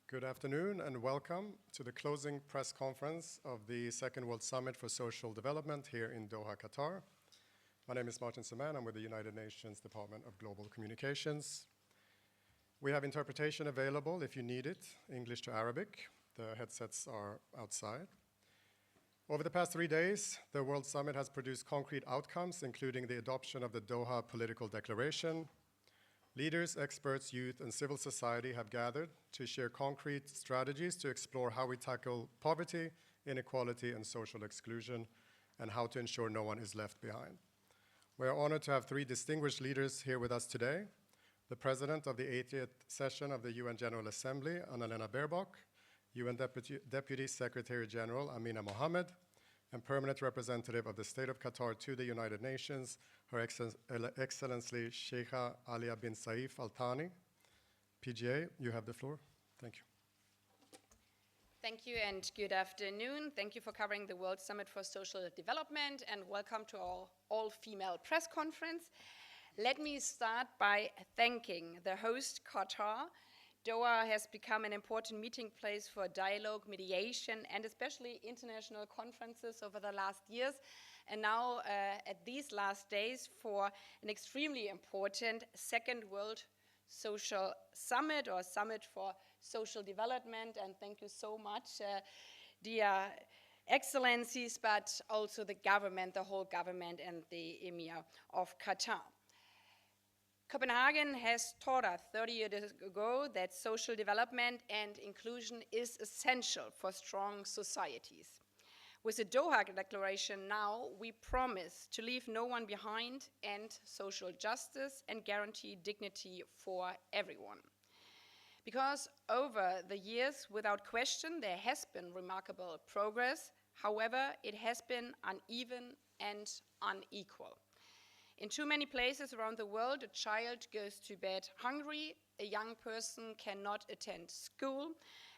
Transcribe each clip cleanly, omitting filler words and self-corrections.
Good afternoon and welcome to the closing press conference of the Second World Summit for Social Development here in Doha, Qatar. My name is Samaan. I'm with the United Nations Department of Global Communications. We have interpretation available if you need it, English to Arabic. The headsets are outside. Over the past 3 days, the World Summit has produced concrete outcomes, including the adoption of the Doha Political Declaration. Leaders, experts, youth, and civil society have gathered to share concrete strategies to explore how we tackle poverty, inequality, and social exclusion, and how to ensure no one is left behind. We are honored to have 3 distinguished leaders here with us today: the President of the 80th session of the UN General Assembly, Annalena Baerbock, UN Deputy Secretary General Amina Mohammed, and Permanent Representative of the State of Qatar to the United Nations, Her Excellency Sheikha Alya bin Saif Al Thani. PGA, you have the floor. Thank you. Thank you and good afternoon. Thank you for covering the World Summit for Social Development and welcome to our all-female press conference. Let me start by thanking the host, Qatar. Doha has become an important meeting place for dialogue, mediation, and especially international conferences over the last years. And now, at these last days, for an extremely important Second World Social Summit or Summit for Social Development. And thank you so much, dear excellencies, but also the government, the whole government, and the Emir of Qatar. Copenhagen has taught us 30 years ago that social development and inclusion is essential for strong societies. With the Doha Declaration now, we promise to leave no one behind and social justice and guarantee dignity for everyone. Because over the years, without question, there has been remarkable progress. However, it has been uneven and unequal. In too many places around the world, a child goes to bed hungry, a young person cannot attend school,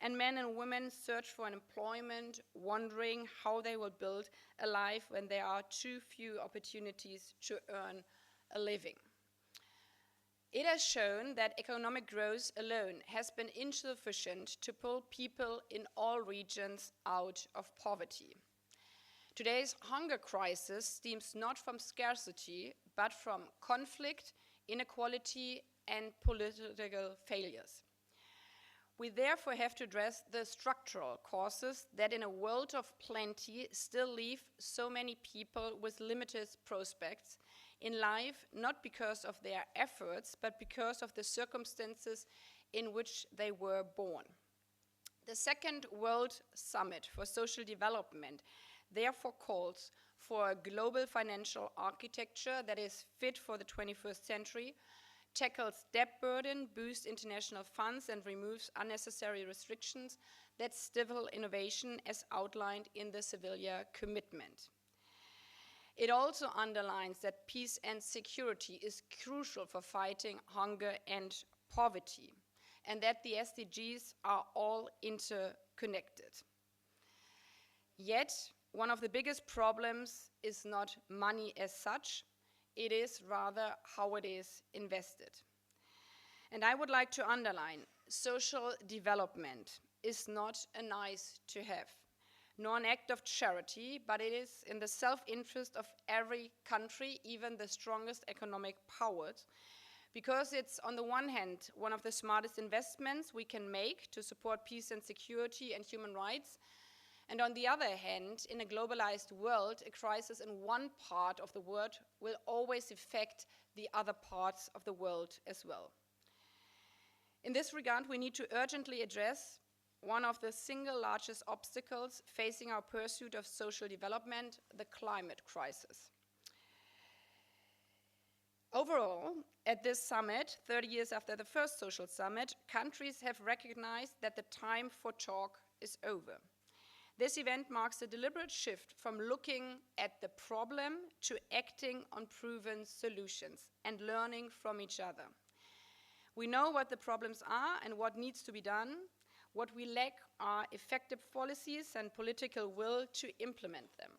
and men and women search for employment, wondering how they will build a life when there are too few opportunities to earn a living. It has shown that economic growth alone has been insufficient to pull people in all regions out of poverty. Today's hunger crisis stems not from scarcity, but from conflict, inequality, and political failures. We therefore have to address the structural causes that in a world of plenty still leave so many people with limited prospects in life, not because of their efforts, but because of the circumstances in which they were born. The Second World Summit for Social Development therefore calls for a global financial architecture that is fit for the 21st century, tackles debt burden, boosts international funds, and removes unnecessary restrictions that stifle innovation as outlined in the Seville commitment. It also underlines that peace and security is crucial for fighting hunger and poverty, and that the SDGs are all interconnected. Yet, one of the biggest problems is not money as such, it is rather how it is invested. And I would like to underline, social development is not a nice to have, nor an act of charity, but it is in the self-interest of every country, even the strongest economic powers, because it's on the one hand one of the smartest investments we can make to support peace and security and human rights. And on the other hand, in a globalized world, a crisis in one part of the world will always affect the other parts of the world as well. In this regard, we need to urgently address one of the single largest obstacles facing our pursuit of social development, the climate crisis. Overall, at this summit, 30 years after the first social summit, countries have recognized that the time for talk is over. This event marks a deliberate shift from looking at the problem to acting on proven solutions and learning from each other. We know what the problems are and what needs to be done. What we lack are effective policies and political will to implement them.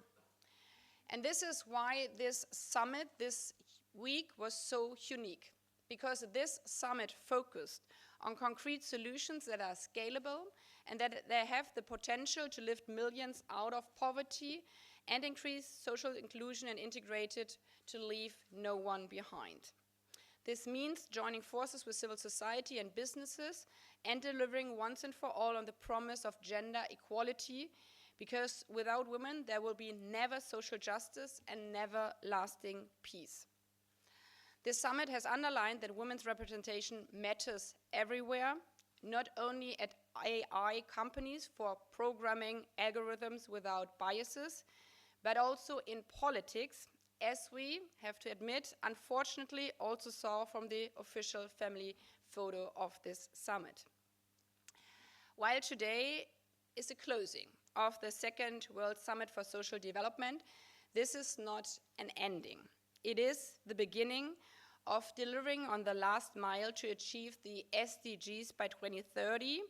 And this is why this summit this week was so unique, because this summit focused on concrete solutions that are scalable and that they have the potential to lift millions out of poverty and increase social inclusion and integrate it to leave no one behind. This means joining forces with civil society and businesses and delivering once and for all on the promise of gender equality, because without women there will be never social justice and never lasting peace. This summit has underlined that women's representation matters everywhere, not only at AI companies for programming algorithms without biases, but also in politics, as we have to admit, unfortunately also saw from the official family photo of this summit. While today is the closing of the Second World Summit for Social Development, this is not an ending. It is the beginning of delivering on the last mile to achieve the SDGs by 2030,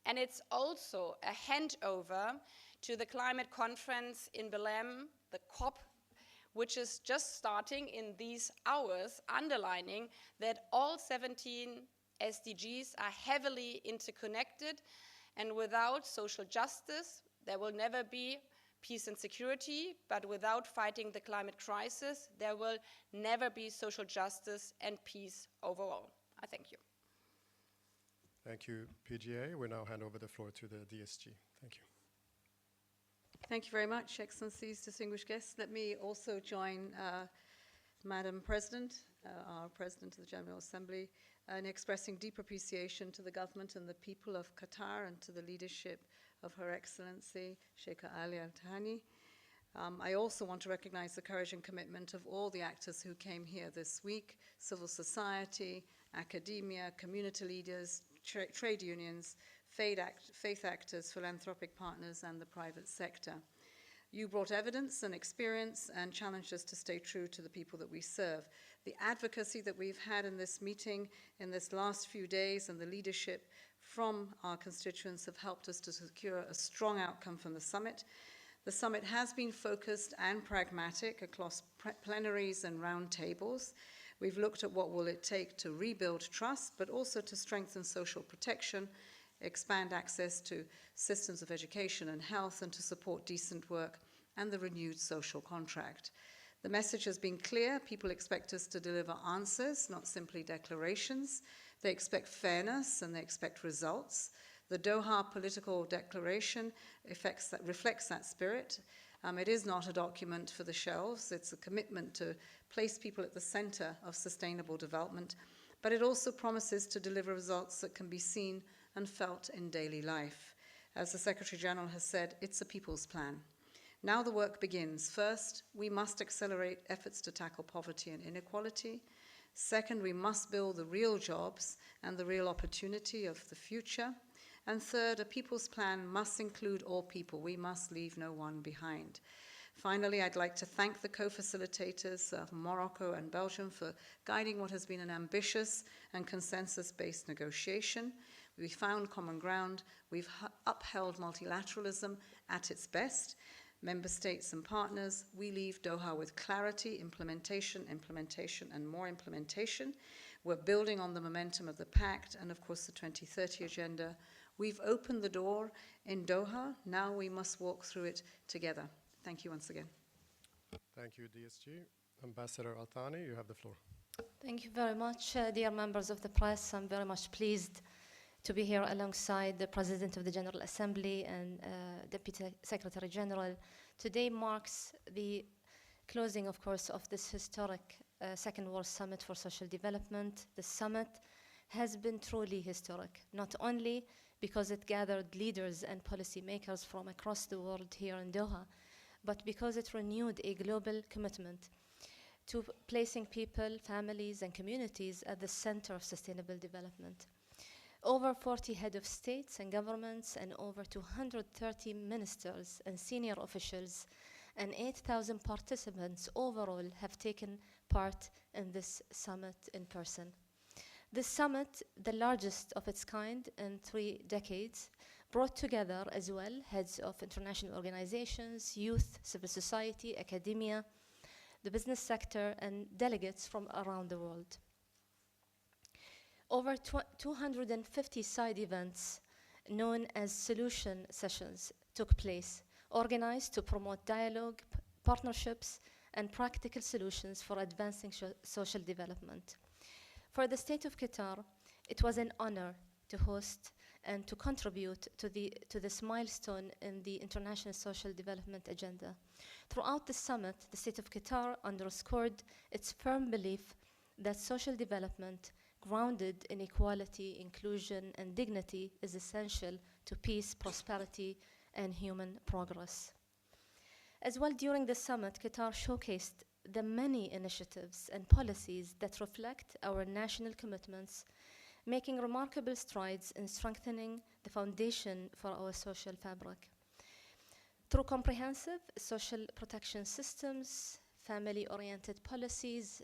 and it's also a handover to the climate conference in Belém, the COP, which is just starting in these hours, underlining that all 17 SDGs are heavily interconnected, and without social justice, there will never be peace and security, but without fighting the climate crisis, there will never be social justice and peace overall. I thank you. Thank you, PGA. We now hand over the floor to the DSG. Thank you. Thank you very much, Excellencies, distinguished guests. Let me also join Madam President, our President of the General Assembly, in expressing deep appreciation to the government and the people of Qatar and to the leadership of Her Excellency, Sheikha Alya Thani. I also want to recognize the courage and commitment of all the actors who came here this week: civil society, academia, community leaders, trade unions, faith actors, philanthropic partners, and the private sector. You brought evidence and experience and challenged us to stay true to the people that we serve. The advocacy that we've had in this meeting in this last few days and the leadership from our constituents have helped us to secure a strong outcome from the summit. The summit has been focused and pragmatic across plenaries and round tables. We've looked at what will it take to rebuild trust, but also to strengthen social protection, expand access to systems of education and health, and to support decent work and the renewed social contract. The message has been clear. People expect us to deliver answers, not simply declarations. They expect fairness and they expect results. The Doha Political Declaration reflects that spirit. It is not a document for the shelves. It's a commitment to place people at the center of sustainable development, but it also promises to deliver results that can be seen and felt in daily life. As the Secretary General has said, it's a people's plan. Now the work begins. First, we must accelerate efforts to tackle poverty and inequality. Second, we must build the real jobs and the real opportunity of the future. And third, a people's plan must include all people. We must leave no one behind. Finally, I'd like to thank the co-facilitators of Morocco and Belgium for guiding what has been an ambitious and consensus-based negotiation. We found common ground. We've upheld multilateralism at its best. Member states and partners, we leave Doha with clarity, implementation, and more implementation. We're building on the momentum of the pact and, of course, the 2030 agenda. We've opened the door in Doha. Now we must walk through it together. Thank you once again. Thank you, DSG. Ambassador Al-Thani, you have the floor. Thank you very much, dear members of the press. I'm very much pleased to be here alongside the President of the General Assembly and Deputy Secretary General. Today marks the closing, of course, of this historic Second World Summit for Social Development. The summit has been truly historic, not only because it gathered leaders and policymakers from across the world here in Doha, but because it renewed a global commitment to placing people, families, and communities at the center of sustainable development. Over 40 heads of states and governments and over 230 ministers and senior officials and 8,000 participants overall have taken part in this summit in person. This summit, the largest of its kind in 3 decades, brought together as well heads of international organizations, youth, civil society, academia, the business sector, and delegates from around the world. Over 250 side events known as solution sessions took place, organized to promote dialogue, partnerships, and practical solutions for advancing social development. For the State of Qatar, it was an honor to host and to contribute to this milestone in the international social development agenda. Throughout the summit, the State of Qatar underscored its firm belief that social development grounded in equality, inclusion, and dignity is essential to peace, prosperity, and human progress. As well, during the summit, Qatar showcased the many initiatives and policies that reflect our national commitments, making remarkable strides in strengthening the foundation for our social fabric. Through comprehensive social protection systems, family-oriented policies,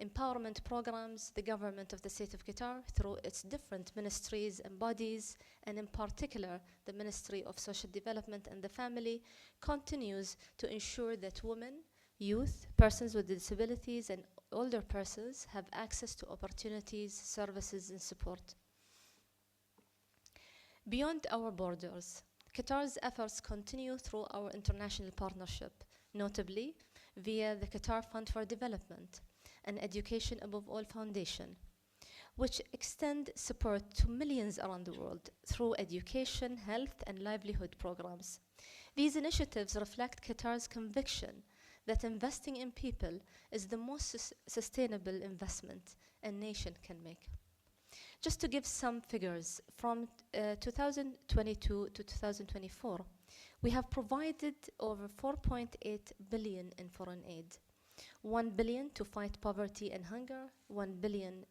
empowerment programs, the government of the State of Qatar, through its different ministries and bodies, and in particular, the Ministry of Social Development and the Family, continues to ensure that women, youth, persons with disabilities, and older persons have access to opportunities, services, and support. Beyond our borders, Qatar's efforts continue through our international partnership, notably via the Qatar Fund for Development and Education Above All Foundation, which extend support to millions around the world through education, health, and livelihood programs. These initiatives reflect Qatar's conviction that investing in people is the most sustainable investment a nation can make. Just to give some figures, from 2022 to 2024, we have provided over 4.8 billion in foreign aid, 1 billion to fight poverty and hunger, $1 billion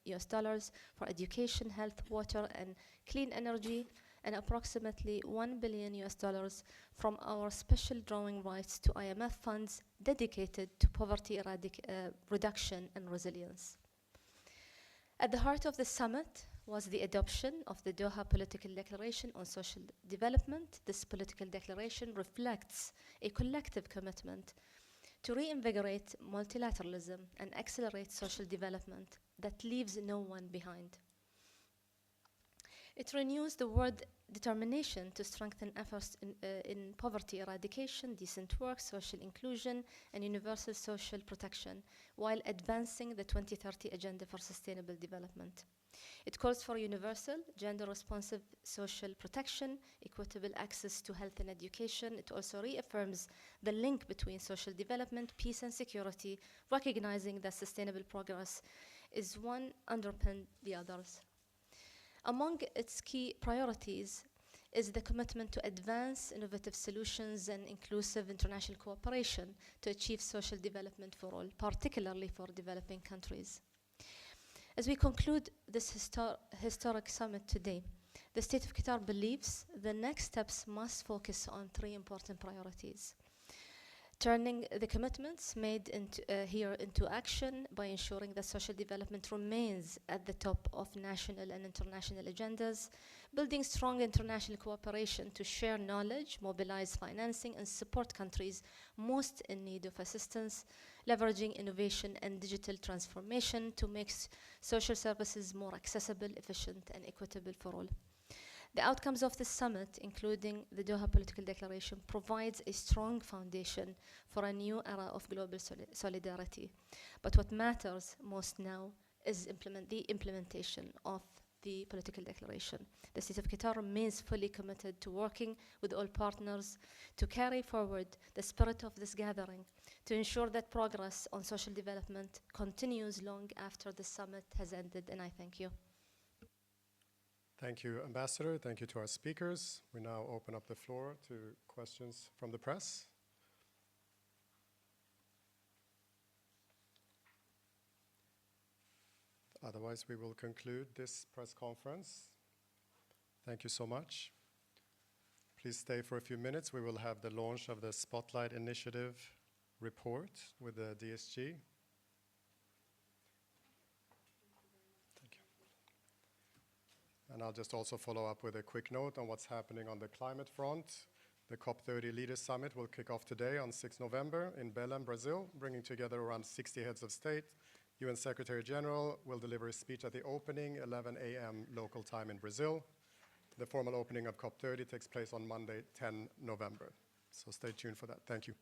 for education, health, water, and clean energy, and approximately $1 billion from our special drawing rights to IMF funds dedicated to poverty reduction and resilience. At the heart of the summit was the adoption of the Doha Political Declaration on Social Development. This political declaration reflects a collective commitment to reinvigorate multilateralism and accelerate social development that leaves no one behind. It renews the world determination to strengthen efforts in poverty eradication, decent work, social inclusion, and universal social protection, while advancing the 2030 Agenda for Sustainable Development. It calls for universal, gender-responsive social protection, equitable access to health and education. It also reaffirms the link between social development, peace, and security, recognizing that sustainable progress is one underpin the others. Among its key priorities is the commitment to advance innovative solutions and inclusive international cooperation to achieve social development for all, particularly for developing countries. As we conclude this historic summit today, the State of Qatar believes the next steps must focus on three important priorities: turning the commitments made here into action by ensuring that social development remains at the top of national and international agendas, building strong international cooperation to share knowledge, mobilize financing, and support countries most in need of assistance, leveraging innovation and digital transformation to make social services more accessible, efficient, and equitable for all. The outcomes of this summit, including the Doha Political Declaration, provides a strong foundation for a new era of global solidarity. But what matters most now is the implementation of the political declaration. The State of Qatar remains fully committed to working with all partners to carry forward the spirit of this gathering, to ensure that progress on social development continues long after the summit has ended, and I thank you. Thank you, Ambassador. Thank you to our speakers. We now open up the floor to questions from the press. Otherwise, we will conclude this press conference. Thank you so much. Please stay for a few minutes. We will have the launch of the Spotlight Initiative report with the DSG. And I'll just also follow up with a quick note on what's happening on the climate front. The COP30 Leaders Summit will kick off today on 6 November in Belém, Brazil, bringing together around 60 heads of state, UN Secretary General will deliver a speech at the opening, 11 a.m. local time in Brazil. The formal opening of COP30 takes place on Monday, 10 November. So stay tuned for that. Thank you.